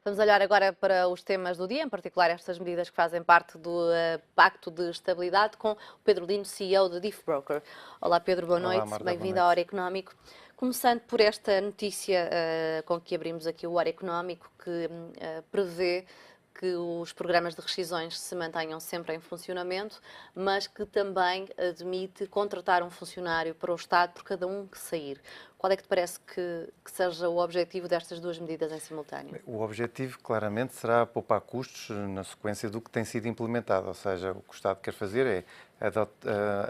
Vamos olhar agora para os temas do dia, em particular estas medidas que fazem parte do Pacto de Estabilidade, com o Pedro Lino, CEO da Diffbroker. Olá Pedro, boa Olá, noite, Marta, boa bem-vindo à noite. Hora Económico. Começando por esta notícia com que abrimos aqui o Hora Económico, que prevê que os programas de rescisões se mantenham sempre em funcionamento, mas que também admite contratar um funcionário para o Estado por cada um que sair. Qual é que te parece que seja o objetivo destas duas medidas em simultâneo? O objetivo, claramente, será poupar custos na sequência do que tem sido implementado, ou seja, o que o Estado quer fazer é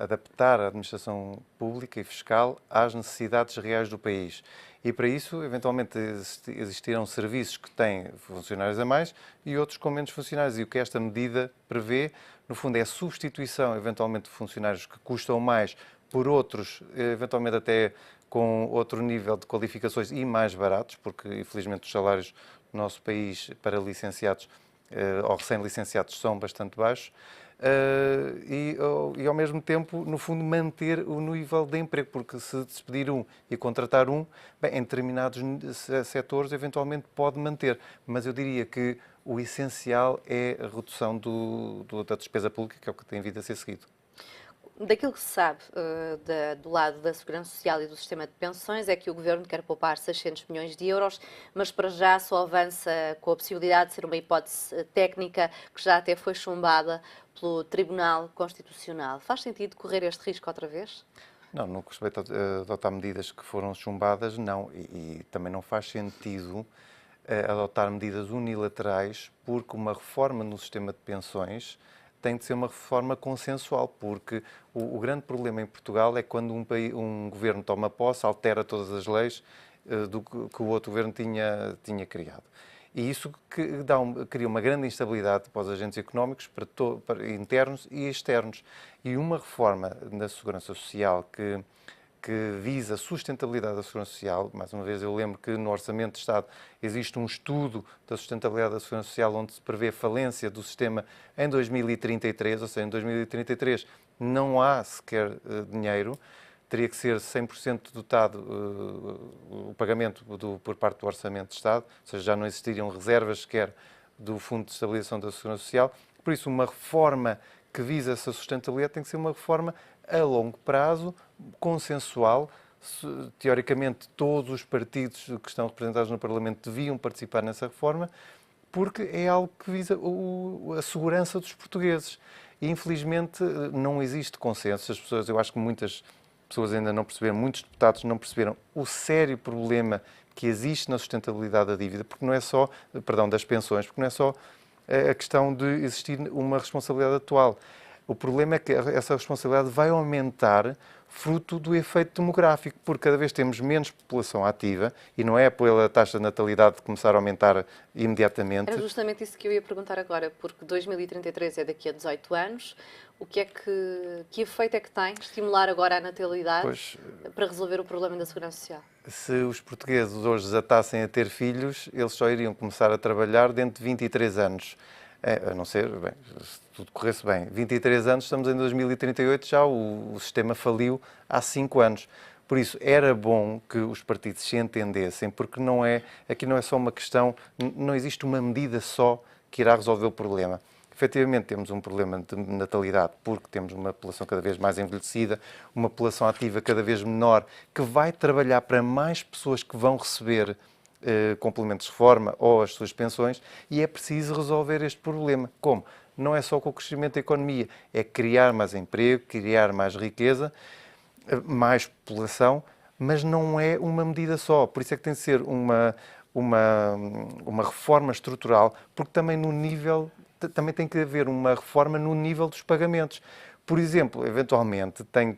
adaptar a administração pública e fiscal às necessidades reais do país. E para isso, eventualmente, existirão serviços que têm funcionários a mais e outros com menos funcionários. E o que esta medida prevê, no fundo, é a substituição, eventualmente, de funcionários que custam mais por outros, eventualmente até com outro nível de qualificações e mais baratos, porque infelizmente os salários no nosso país para licenciados ou recém-licenciados são bastante baixos, e ao mesmo tempo, no fundo, manter o nível de emprego, porque se despedir um e contratar um, bem, em determinados setores eventualmente pode manter, mas eu diria que o essencial é a redução da despesa pública, que é o que tem vindo a ser seguido. Daquilo que se sabe do lado da Segurança Social e do sistema de pensões é que o Governo quer poupar 600 milhões de euros, mas para já só avança com a possibilidade de ser uma hipótese técnica que já até foi chumbada pelo Tribunal Constitucional. Faz sentido correr este risco outra vez? Não, no que respeita a adotar medidas que foram chumbadas, não. E também não faz sentido adotar medidas unilaterais, porque uma reforma no sistema de pensões tem de ser uma reforma consensual, porque o grande problema em Portugal é quando um governo toma posse, altera todas as leis do que o outro governo tinha criado. E isso cria uma grande instabilidade para os agentes económicos, para internos e externos. E uma reforma na Segurança Social que visa a sustentabilidade da Segurança Social. Mais uma vez, eu lembro que no Orçamento de Estado existe um estudo da sustentabilidade da Segurança Social onde se prevê falência do sistema em 2033, ou seja, em 2033 não há sequer dinheiro, teria que ser 100% dotado o pagamento por parte do Orçamento de Estado, ou seja, já não existiriam reservas sequer do Fundo de Estabilização da Segurança Social. Por isso, uma reforma que visa essa sustentabilidade tem que ser uma reforma a longo prazo, consensual. Teoricamente, todos os partidos que estão representados no Parlamento deviam participar nessa reforma, porque é algo que visa a segurança dos portugueses. E, infelizmente, não existe consenso. As pessoas, eu acho que muitas pessoas ainda não perceberam, muitos deputados não perceberam o sério problema que existe na sustentabilidade da dívida, porque não é só, perdão, das pensões, porque não é só a questão de existir uma responsabilidade atual. O problema é que essa responsabilidade vai aumentar fruto do efeito demográfico, porque cada vez temos menos população ativa e não é pela taxa de natalidade começar a aumentar imediatamente. Era justamente isso que eu ia perguntar agora, porque 2033 é daqui a 18 anos. O que efeito é que tem estimular agora a natalidade Pois, para resolver o problema da segurança social? se os portugueses hoje desatassem a ter filhos, eles só iriam começar a trabalhar dentro de 23 anos. A não ser, bem, se tudo corresse bem. 23 anos, estamos em 2038, já o sistema faliu há 5 anos. Por isso, era bom que os partidos se entendessem, porque aqui não é só uma questão, não existe uma medida só que irá resolver o problema. Efetivamente, temos um problema de natalidade, porque temos uma população cada vez mais envelhecida, uma população ativa cada vez menor, que vai trabalhar para mais pessoas que vão receber complementos de reforma ou as suas pensões, e é preciso resolver este problema. Como? Não é só com o crescimento da economia, é criar mais emprego, criar mais riqueza, mais população, mas não é uma medida só. Por isso é que tem de ser uma reforma estrutural, porque também também tem que haver uma reforma no nível dos pagamentos. Por exemplo, eventualmente tem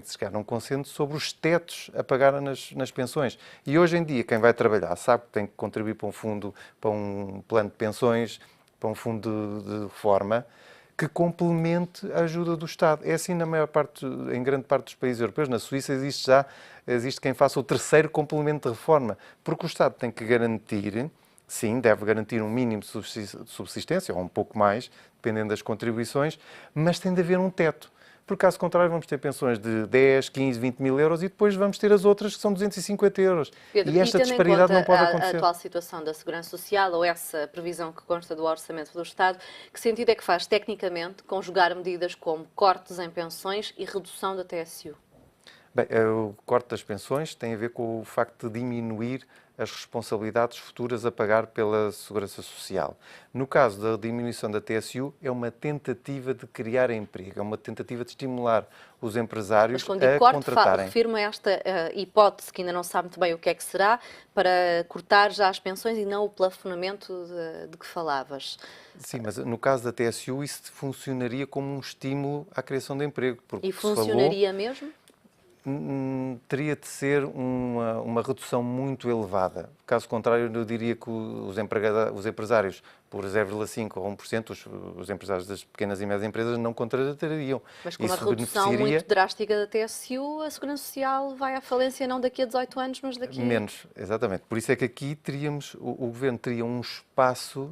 que se chegar a um consenso sobre os tetos a pagar nas pensões. E hoje em dia, quem vai trabalhar sabe que tem que contribuir para um fundo, para um plano de pensões, para um fundo de reforma, que complemente a ajuda do Estado. É assim em grande parte dos países europeus. Na Suíça existe quem faça o terceiro complemento de reforma, porque o Estado tem que garantir, sim, deve garantir um mínimo de subsistência, ou um pouco mais, dependendo das contribuições, mas tem de haver um teto. porque caso contrário vamos ter pensões de 10, 15, 20 mil euros e depois vamos ter as outras que são 250 euros. Pedro, E esta tendo em disparidade conta não pode a acontecer. atual situação da Segurança Social ou essa previsão que consta do Orçamento do Estado, que sentido é que faz tecnicamente conjugar medidas como cortes em pensões e redução da TSU? Bem, o corte das pensões tem a ver com o facto de diminuir as responsabilidades futuras a pagar pela Segurança Social. No caso da diminuição da TSU, é uma tentativa de criar emprego, é uma tentativa de estimular os empresários Mas quando digo a corte, contratarem. refiro-me a esta hipótese, que ainda não sabe muito bem o que é que será, para cortar já as pensões e não o plafonamento de que falavas. Sim, mas no caso da TSU, isso funcionaria como um estímulo à criação de emprego. Porque E funcionaria mesmo? Teria de ser uma redução muito elevada. Caso contrário, eu diria que os empresários, por 0,5% ou 1%, os empresários das pequenas e médias empresas não contratariam. Mas com uma redução muito drástica da TSU, a Segurança Social vai à falência não daqui a 18 anos, mas daqui a... Menos, exatamente. Por isso é que aqui o Governo teria um espaço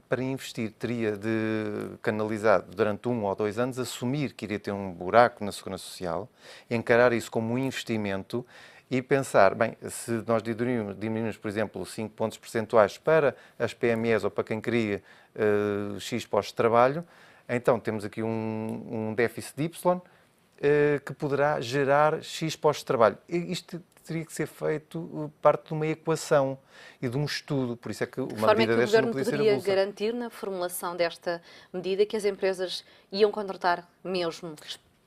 para investir, teria de canalizar durante 1 ou 2 anos, assumir que iria ter um buraco na Segurança Social, encarar isso como um investimento e pensar, bem, se nós diminuímos, por exemplo, 5 pontos percentuais para as PMEs ou para quem cria X postos de trabalho, então temos aqui um déficit de Y que poderá gerar X postos de trabalho. Isto teria que ser feito parte de uma equação e de um estudo, por isso é que uma medida desta não podia ser avulsa. De que forma é que o Governo poderia garantir na formulação desta medida que as empresas iam contratar mesmo?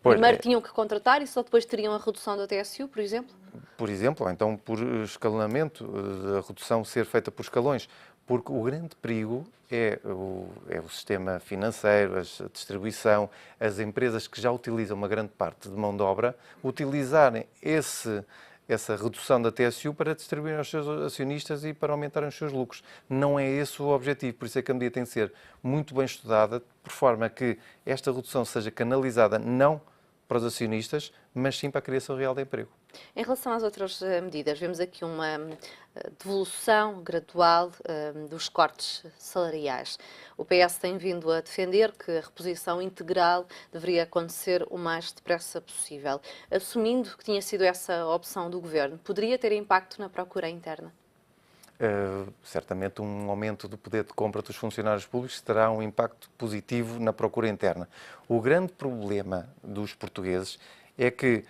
Primeiro tinham que contratar e só depois teriam a redução da TSU, por exemplo? Por exemplo, ou então por escalonamento, a redução ser feita por escalões, porque o grande perigo é o sistema financeiro, a distribuição, as empresas que já utilizam uma grande parte de mão de obra, utilizarem essa redução da TSU para distribuir aos seus acionistas e para aumentarem os seus lucros. Não é esse o objetivo, por isso é que a medida tem de ser muito bem estudada, por forma que esta redução seja canalizada não para os acionistas, mas sim para a criação real de emprego. Em relação às outras medidas, vemos aqui uma devolução gradual dos cortes salariais. O PS tem vindo a defender que a reposição integral deveria acontecer o mais depressa possível. Assumindo que tinha sido essa a opção do Governo, poderia ter impacto na procura interna? Certamente um aumento do poder de compra dos funcionários públicos terá um impacto positivo na procura interna. O grande problema dos portugueses é que,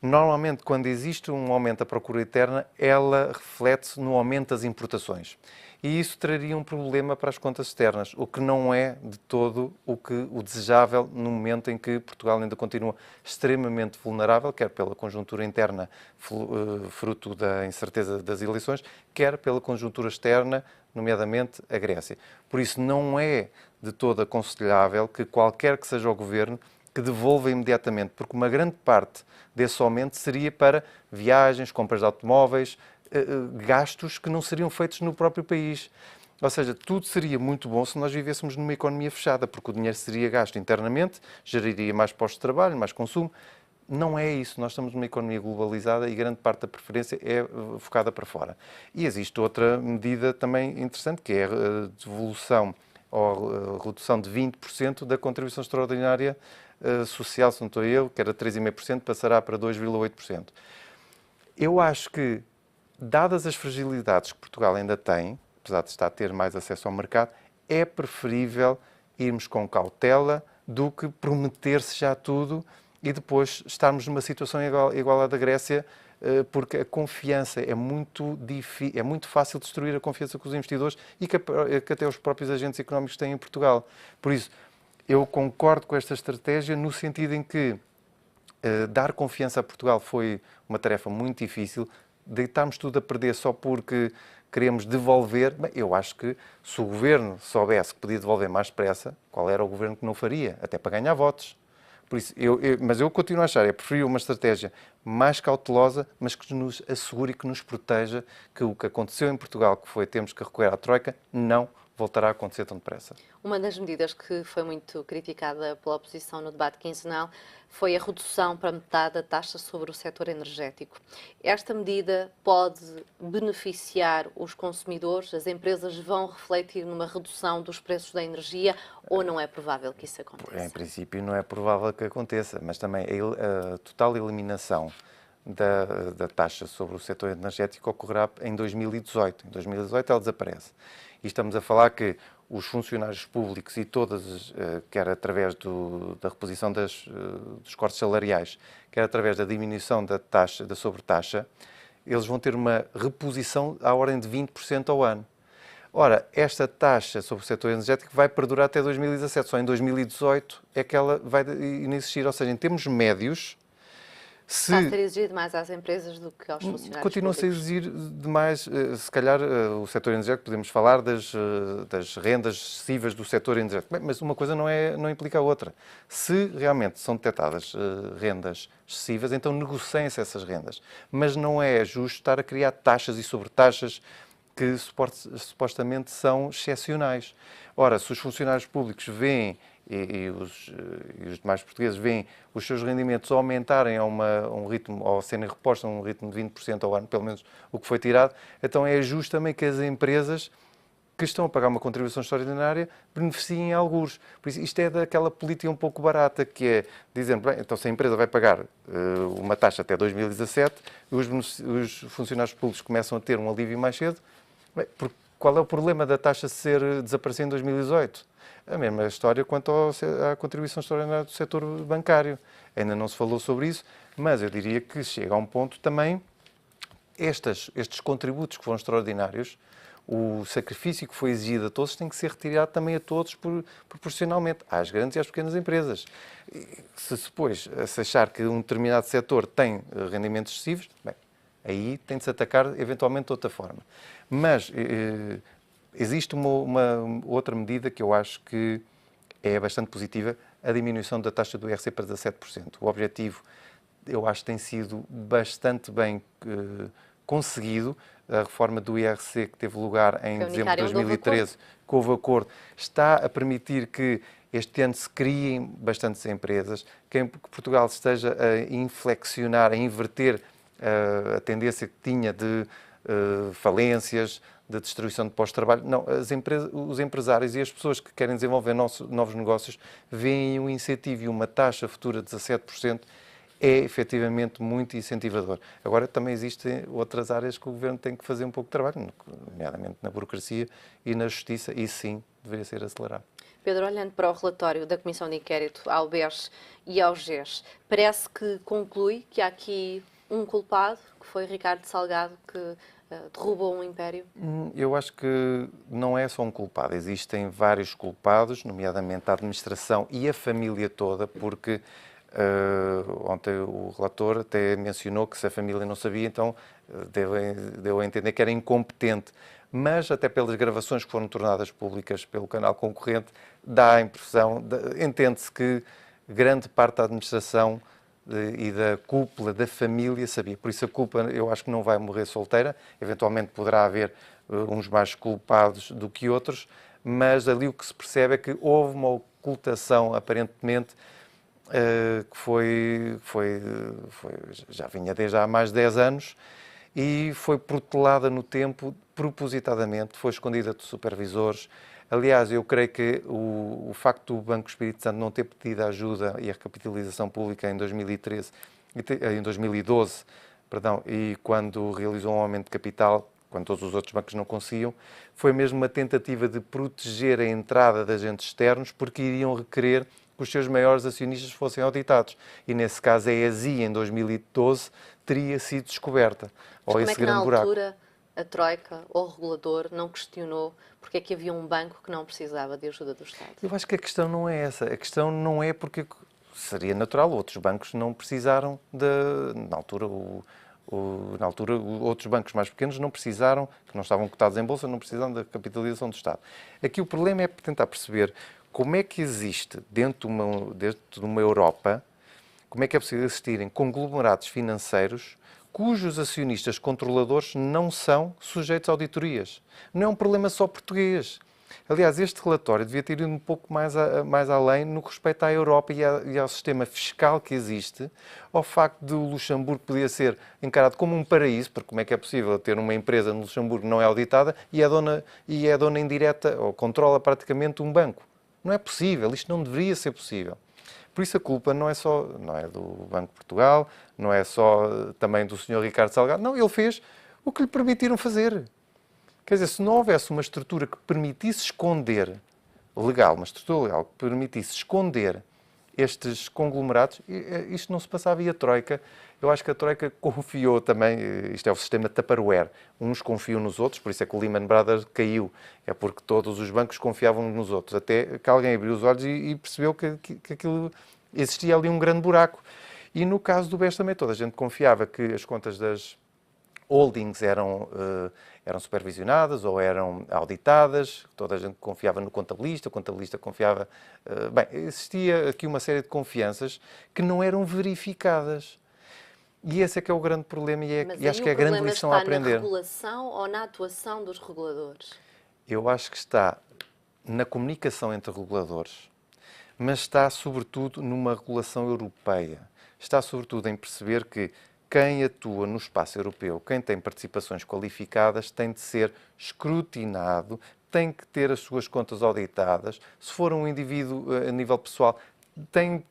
normalmente, quando existe um aumento da procura interna, ela reflete-se no aumento das importações. E isso traria um problema para as contas externas, o que não é de todo o desejável no momento em que Portugal ainda continua extremamente vulnerável, quer pela conjuntura interna, fruto da incerteza das eleições, quer pela conjuntura externa, nomeadamente a Grécia. Por isso, não é de todo aconselhável que qualquer que seja o governo que devolva imediatamente, porque uma grande parte desse aumento seria para viagens, compras de automóveis, gastos que não seriam feitos no próprio país. Ou seja, tudo seria muito bom se nós vivêssemos numa economia fechada, porque o dinheiro seria gasto internamente, geraria mais postos de trabalho, mais consumo. Não é isso. Nós estamos numa economia globalizada e grande parte da preferência é focada para fora. E existe outra medida também interessante, que é a devolução ou a redução de 20% da contribuição extraordinária social, se não estou eu, que era 3,5%, passará para 2,8%. Eu acho que, dadas as fragilidades que Portugal ainda tem, apesar de estar a ter mais acesso ao mercado, é preferível irmos com cautela do que prometer-se já tudo e depois estarmos numa situação igual à da Grécia, porque a confiança é muito fácil destruir a confiança com os investidores e que até os próprios agentes económicos têm em Portugal. Por isso, eu concordo com esta estratégia no sentido em que dar confiança a Portugal foi uma tarefa muito difícil. Deitarmos tudo a perder só porque queremos devolver. Bem, eu acho que se o Governo soubesse que podia devolver mais depressa, qual era o Governo que não faria? Até para ganhar votos. Por isso, mas eu continuo a achar, é preferível uma estratégia mais cautelosa, mas que nos assegure e que nos proteja que o que aconteceu em Portugal, que foi termos que recorrer à Troika, não voltará a acontecer tão depressa. Uma das medidas que foi muito criticada pela oposição no debate quinzenal foi a redução para metade da taxa sobre o setor energético. Esta medida pode beneficiar os consumidores? As empresas vão refletir numa redução dos preços da energia ou não é provável que isso aconteça? Em princípio não é provável que aconteça, mas também a total eliminação da taxa sobre o setor energético ocorrerá em 2018. Em 2018 ela desaparece. E estamos a falar que os funcionários públicos e todas, quer através da reposição dos cortes salariais, quer através da diminuição da taxa, da sobretaxa, eles vão ter uma reposição à ordem de 20% ao ano. Ora, esta taxa sobre o setor energético vai perdurar até 2017, só em 2018 é que ela vai existir. Ou seja, em termos médios, Está a ser exigido mais às empresas do que aos funcionários continua-se a públicos. exigir demais, se calhar, o setor energético, podemos falar das rendas excessivas do setor energético. Bem, mas uma coisa não implica a outra. Se realmente são detectadas rendas excessivas, então negociem-se essas rendas. Mas não é justo estar a criar taxas e sobretaxas que supostamente são excepcionais. Ora, se os funcionários públicos veem e os demais portugueses veem os seus rendimentos aumentarem a um ritmo, ou serem repostos a um ritmo de 20% ao ano, pelo menos o que foi tirado, então é justo também que as empresas que estão a pagar uma contribuição extraordinária beneficiem algures. Por isso, isto é daquela política um pouco barata, que é, dizendo, bem, então se a empresa vai pagar uma taxa até 2017, os funcionários públicos começam a ter um alívio mais cedo, bem, qual é o problema da taxa desaparecer em 2018? A mesma história quanto à contribuição extraordinária do setor bancário. Ainda não se falou sobre isso, mas eu diria que chega a um ponto também, estes contributos que foram extraordinários, o sacrifício que foi exigido a todos tem que ser retirado também a todos proporcionalmente, às grandes e às pequenas empresas. Se depois se achar que um determinado setor tem rendimentos excessivos, bem, aí tem de se atacar eventualmente de outra forma. Mas existe uma outra medida que eu acho que é bastante positiva, a diminuição da taxa do IRC para 17%. O objetivo, eu acho, tem sido bastante bem conseguido. A reforma do IRC que teve lugar em dezembro de 2013, que houve acordo, está a permitir que este ano se criem bastantes empresas, que Portugal esteja a inflexionar, a inverter a tendência que tinha de falências, de destruição de pós-trabalho. Não, os empresários e as pessoas que querem desenvolver novos negócios veem um incentivo e uma taxa futura de 17% é efetivamente muito incentivador. Agora, também existem outras áreas que o Governo tem que fazer um pouco de trabalho, nomeadamente na burocracia e na justiça, e sim, deveria ser acelerado. Pedro, olhando para o relatório da Comissão de Inquérito ao BES e ao GES, parece que conclui que há aqui um culpado, que foi Ricardo Salgado, que derrubou um império? Eu acho que não é só um culpado. Existem vários culpados, nomeadamente a administração e a família toda, porque ontem o relator até mencionou que se a família não sabia, então deu a entender que era incompetente. Mas até pelas gravações que foram tornadas públicas pelo canal concorrente, dá a impressão, entende-se que grande parte da administração e da cúpula da família sabia. Por isso a culpa, eu acho que não vai morrer solteira. Eventualmente poderá haver uns mais culpados do que outros, mas ali o que se percebe é que houve uma ocultação, aparentemente, que já vinha desde há mais de 10 anos e foi protelada no tempo propositadamente, foi escondida de supervisores. Aliás, eu creio que o facto do Banco Espírito Santo não ter pedido a ajuda e a recapitalização pública em 2012, e quando realizou um aumento de capital, quando todos os outros bancos não conseguiam, foi mesmo uma tentativa de proteger a entrada de agentes externos, porque iriam requerer que os seus maiores acionistas fossem auditados. E, nesse caso, a ESI, em 2012, teria sido descoberta. Mas como é que, na altura, a Troika ou o regulador não questionou porque é que havia um banco que não precisava de ajuda do Estado? Eu acho que a questão não é essa. A questão não é porque seria natural. Outros bancos não precisaram na altura, outros bancos mais pequenos não precisaram, que não estavam cotados em bolsa, não precisaram da capitalização do Estado. Aqui o problema é tentar perceber como é que existe dentro de uma Europa, como é que é possível existirem conglomerados financeiros cujos acionistas controladores não são sujeitos a auditorias. Não é um problema só português. Aliás, este relatório devia ter ido um pouco mais além no que respeita à Europa e ao sistema fiscal que existe, ao facto de o Luxemburgo podia ser encarado como um paraíso, porque como é que é possível ter uma empresa no Luxemburgo que não é auditada e é dona indireta, ou controla praticamente um banco? Não é possível, isto não deveria ser possível. Por isso a culpa não é do Banco de Portugal, não é só também do Sr. Ricardo Salgado, não, ele fez o que lhe permitiram fazer. Quer dizer, se não houvesse uma estrutura que permitisse esconder, uma estrutura legal que permitisse esconder estes conglomerados, isto não se passava. E a Troika, eu acho que a Troika confiou também, isto é o sistema Tupperware, uns confiam nos outros, por isso é que o Lehman Brothers caiu, é porque todos os bancos confiavam nos outros, até que alguém abriu os olhos e percebeu que aquilo existia ali um grande buraco. E no caso do BES também toda a gente confiava que as contas das holdings eram supervisionadas ou eram auditadas, toda a gente confiava no contabilista, o contabilista confiava... Bem, existia aqui uma série de confianças que não eram verificadas. E esse é que é o grande problema e acho que é a grande lição a aprender. Mas o problema está na regulação ou na atuação dos reguladores? Eu acho que está na comunicação entre reguladores, mas está sobretudo numa regulação europeia. Está sobretudo em perceber que quem atua no espaço europeu, quem tem participações qualificadas, tem de ser escrutinado, tem que ter as suas contas auditadas. Se for um indivíduo a nível pessoal, tem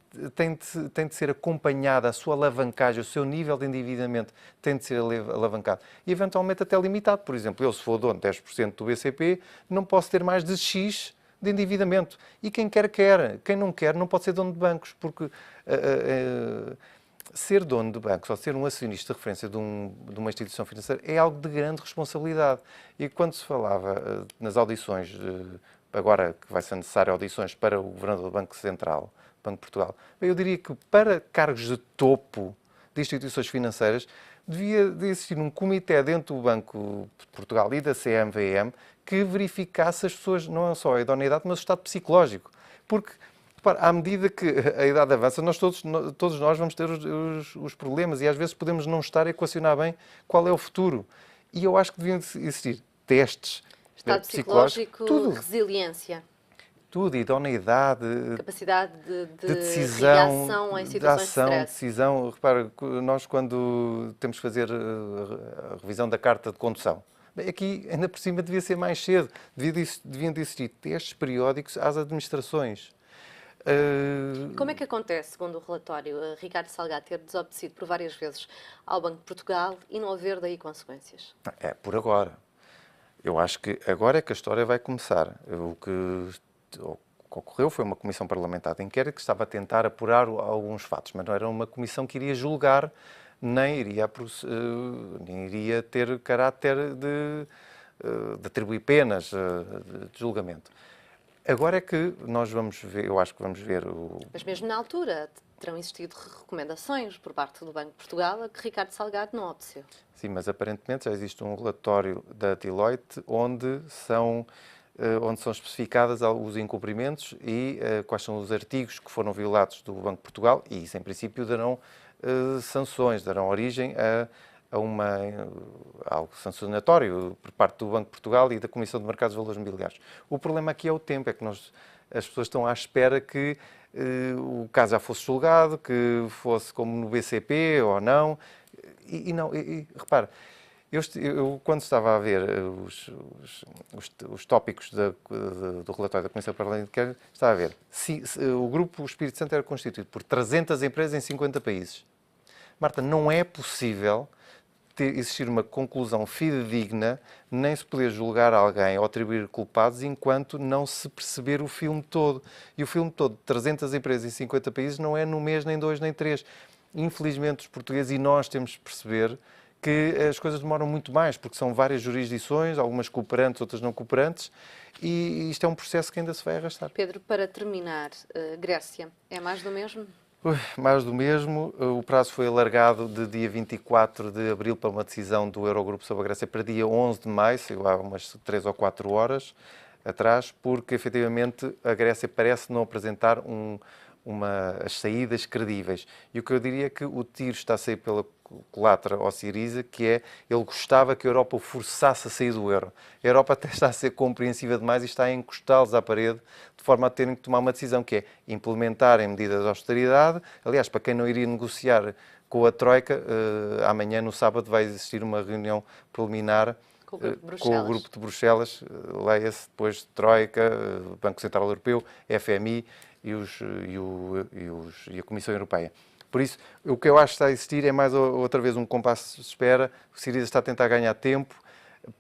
de ser acompanhada a sua alavancagem, o seu nível de endividamento tem de ser alavancado. E, eventualmente, até limitado. Por exemplo, eu, se for dono de 10% do BCP, não posso ter mais de X de endividamento. E quem quer, quer. Quem não quer, não pode ser dono de bancos, porque... ser dono de bancos ou ser um acionista de referência de uma instituição financeira é algo de grande responsabilidade. E quando se falava nas audições, agora que vai ser necessário audições para o Governador do Banco Central, Banco de Portugal, eu diria que para cargos de topo de instituições financeiras devia de existir um comitê dentro do Banco de Portugal e da CMVM que verificasse as pessoas, não só a idoneidade, mas o estado psicológico. Porque à medida que a idade avança, todos nós vamos ter os problemas e às vezes podemos não estar a equacionar bem qual é o futuro. E eu acho que deviam existir testes estado psicológicos, tudo, resiliência. Tudo, idoneidade, capacidade de decisão, reação em situações de stress. decisão. Repara, nós quando temos que fazer a revisão da carta de condução, aqui ainda por cima devia ser mais cedo, deviam de existir testes periódicos às administrações. Como é que acontece, segundo o relatório, Ricardo Salgado ter desobedecido por várias vezes ao Banco de Portugal e não haver daí consequências? É por agora. Eu acho que agora é que a história vai começar. O que ocorreu foi uma comissão parlamentar de inquérito que estava a tentar apurar alguns fatos, mas não era uma comissão que iria julgar, nem iria ter caráter de atribuir penas de julgamento. Agora é que nós vamos ver, eu acho que vamos ver Mas mesmo na altura terão existido recomendações por parte do Banco de Portugal a que Ricardo Salgado não obedeceu. Sim, mas aparentemente já existe um relatório da Deloitte onde são especificados os incumprimentos e quais são os artigos que foram violados do Banco de Portugal e isso, em princípio, darão sanções, darão origem a algo sancionatório por parte do Banco de Portugal e da Comissão de Mercados de Valores Mobiliários. O problema aqui é o tempo, é que as pessoas estão à espera que o caso já fosse julgado, que fosse como no BCP ou não. Repara, eu quando estava a ver os tópicos do relatório da Comissão Parlamentar, estava a ver se o Grupo Espírito Santo era constituído por 300 empresas em 50 países. Marta, não é possível existir uma conclusão fidedigna, nem se poder julgar alguém ou atribuir culpados enquanto não se perceber o filme todo. E o filme todo de 300 empresas em 50 países não é no mês, nem 2, nem 3. Infelizmente, os portugueses e nós temos de perceber que as coisas demoram muito mais, porque são várias jurisdições, algumas cooperantes, outras não cooperantes, e isto é um processo que ainda se vai arrastar. Pedro, para terminar, Grécia, é mais do mesmo? Mais do mesmo. O prazo foi alargado de dia 24 de abril para uma decisão do Eurogrupo sobre a Grécia para dia 11 de maio, saiu há umas 3 ou 4 horas atrás, porque efetivamente a Grécia parece não apresentar as saídas credíveis. E o que eu diria é que o tiro está a sair pela culatra ao Syriza, que é, ele gostava que a Europa o forçasse a sair do euro. A Europa até está a ser compreensiva demais e está a encostá-los à parede, de forma a terem que tomar uma decisão, que é implementarem medidas de austeridade. Aliás, para quem não iria negociar com a Troika, amanhã, no sábado, vai existir uma reunião preliminar com o Grupo de Bruxelas, leia-se depois Troika, Banco Central Europeu, FMI e a Comissão Europeia. Por isso, o que eu acho que está a existir é mais outra vez um compasso de espera. O Syriza está a tentar ganhar tempo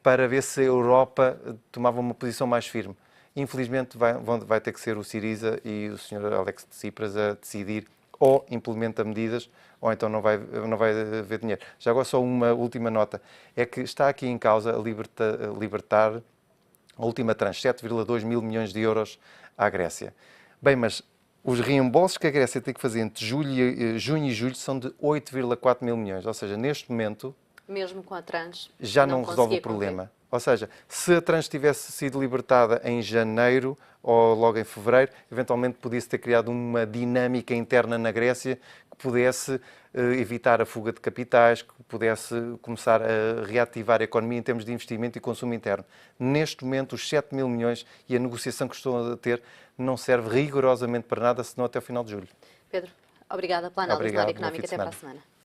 para ver se a Europa tomava uma posição mais firme. Infelizmente, vai ter que ser o Syriza e o Sr. Alex Tsipras a decidir, ou implementa medidas, ou então não vai haver dinheiro. Já agora só uma última nota, é que está aqui em causa libertar a última tranche, 7,2 mil milhões de euros à Grécia. Bem, mas os reembolsos que a Grécia tem que fazer entre junho e julho são de 8,4 mil milhões. Ou seja, neste momento, mesmo com a tranche, já não resolve o problema. Ou seja, se a tranche tivesse sido libertada em janeiro ou logo em fevereiro, eventualmente podia-se ter criado uma dinâmica interna na Grécia que pudesse evitar a fuga de capitais, que pudesse começar a reativar a economia em termos de investimento e consumo interno. Neste momento, os 7 mil milhões e a negociação que estão a ter não serve rigorosamente para nada, senão até o final de julho. Pedro, obrigada pela análise na área económica. Até para a semana.